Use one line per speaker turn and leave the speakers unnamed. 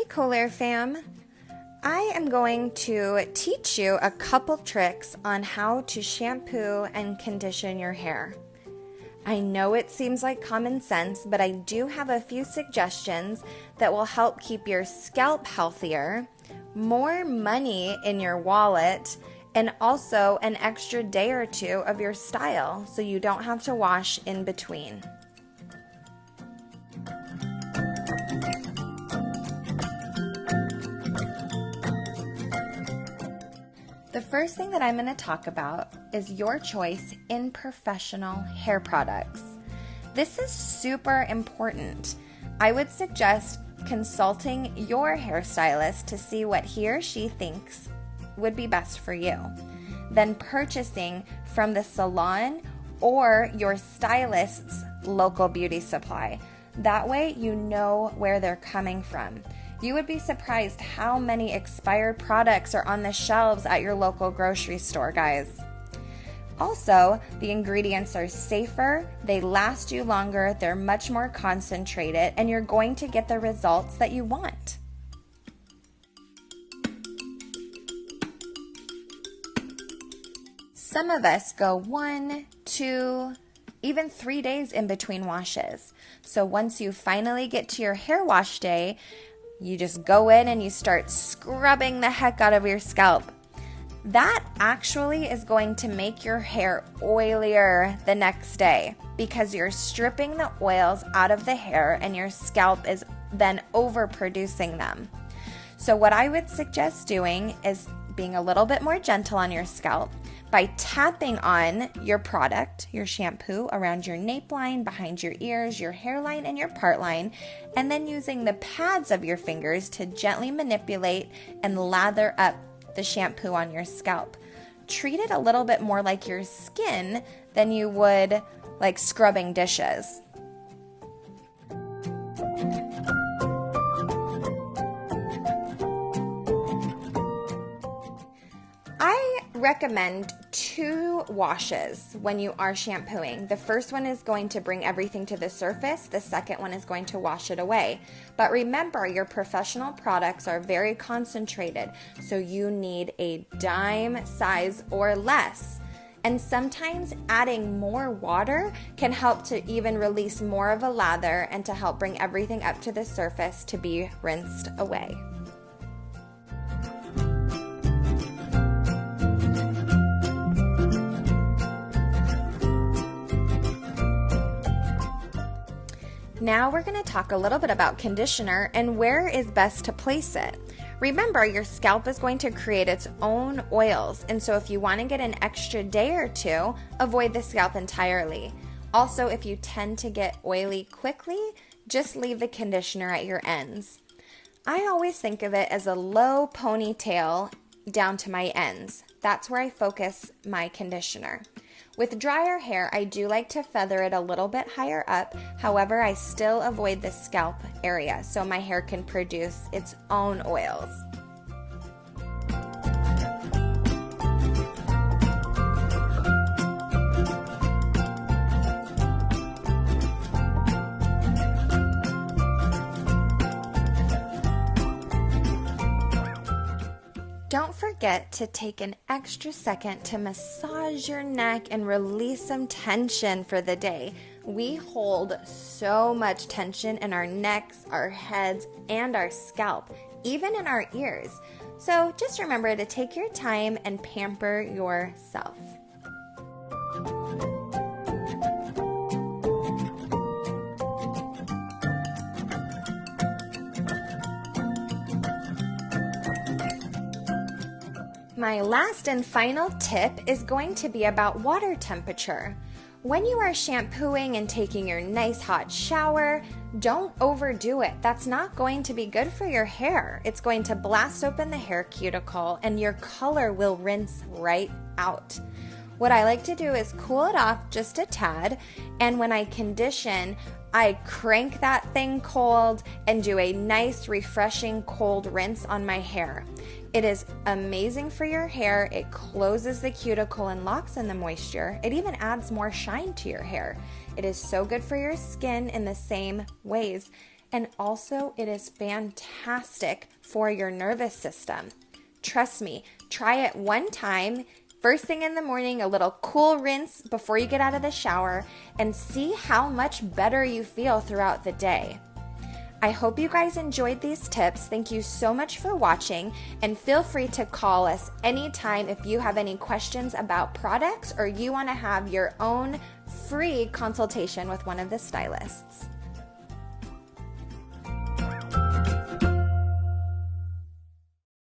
Hey Colair fam! I am going to teach you a couple tricks on how to shampoo and condition your hair. I know it seems like common sense, but I do have a few suggestions that will help keep your scalp healthier, more money in your wallet, and also an extra day or two of your style so you don't have to wash in between. The first thing that I'm going to talk about is your choice in professional hair products. This is super important. I would suggest consulting your hairstylist to see what he or she thinks would be best for you. Then purchasing from the salon or your stylist's local beauty supply. That way you know where they're coming from. You would be surprised how many expired products are on the shelves at your local grocery store, guys. Also, the ingredients are safer, they last you longer, they're much more concentrated, and you're going to get the results that you want. Some of us go 1, 2, even 3 days in between washes. So once you finally get to your hair wash day, you just go in and you start scrubbing the heck out of your scalp. That actually is going to make your hair oilier the next day because you're stripping the oils out of the hair and your scalp is then overproducing them. So what I would suggest doing is being a little bit more gentle on your scalp by tapping on your product, your shampoo, around your nape line, behind your ears, your hairline, and your part line, and then using the pads of your fingers to gently manipulate and lather up the shampoo on your scalp. Treat it a little bit more like your skin than you would like scrubbing dishes. I recommend 2 washes when you are shampooing. The first one is going to bring everything to the surface. The second one is going to wash it away. But remember, your professional products are very concentrated, so you need a dime size or less. And sometimes adding more water can help to even release more of a lather and to help bring everything up to the surface to be rinsed away. Now we're going to talk a little bit about conditioner and where is best to place it. Remember, your scalp is going to create its own oils, and so if you want to get an extra day or two, avoid the scalp entirely. Also, if you tend to get oily quickly, just leave the conditioner at your ends. I always think of it as a low ponytail down to my ends. That's where I focus my conditioner. With drier hair, I do like to feather it a little bit higher up. However, I still avoid the scalp area so my hair can produce its own oils. Don't forget to take an extra second to massage your neck and release some tension for the day. We hold so much tension in our necks, our heads, and our scalp, even in our ears. So just remember to take your time and pamper yourself. My last and final tip is going to be about water temperature. When you are shampooing and taking your nice hot shower, don't overdo it. That's not going to be good for your hair. It's going to blast open the hair cuticle and your color will rinse right out. What I like to do is cool it off just a tad, and when I condition, I crank that thing cold and do a nice refreshing cold rinse on my hair. It is amazing for your hair. It closes the cuticle and locks in the moisture. It even adds more shine to your hair. It is so good for your skin in the same ways. And also, it is fantastic for your nervous system. Trust me, try it one time, first thing in the morning, a little cool rinse before you get out of the shower, and see how much better you feel throughout the day. I hope you guys enjoyed these tips. Thank you so much for watching, and feel free to call us anytime if you have any questions about products or you want to have your own free consultation with one of the stylists.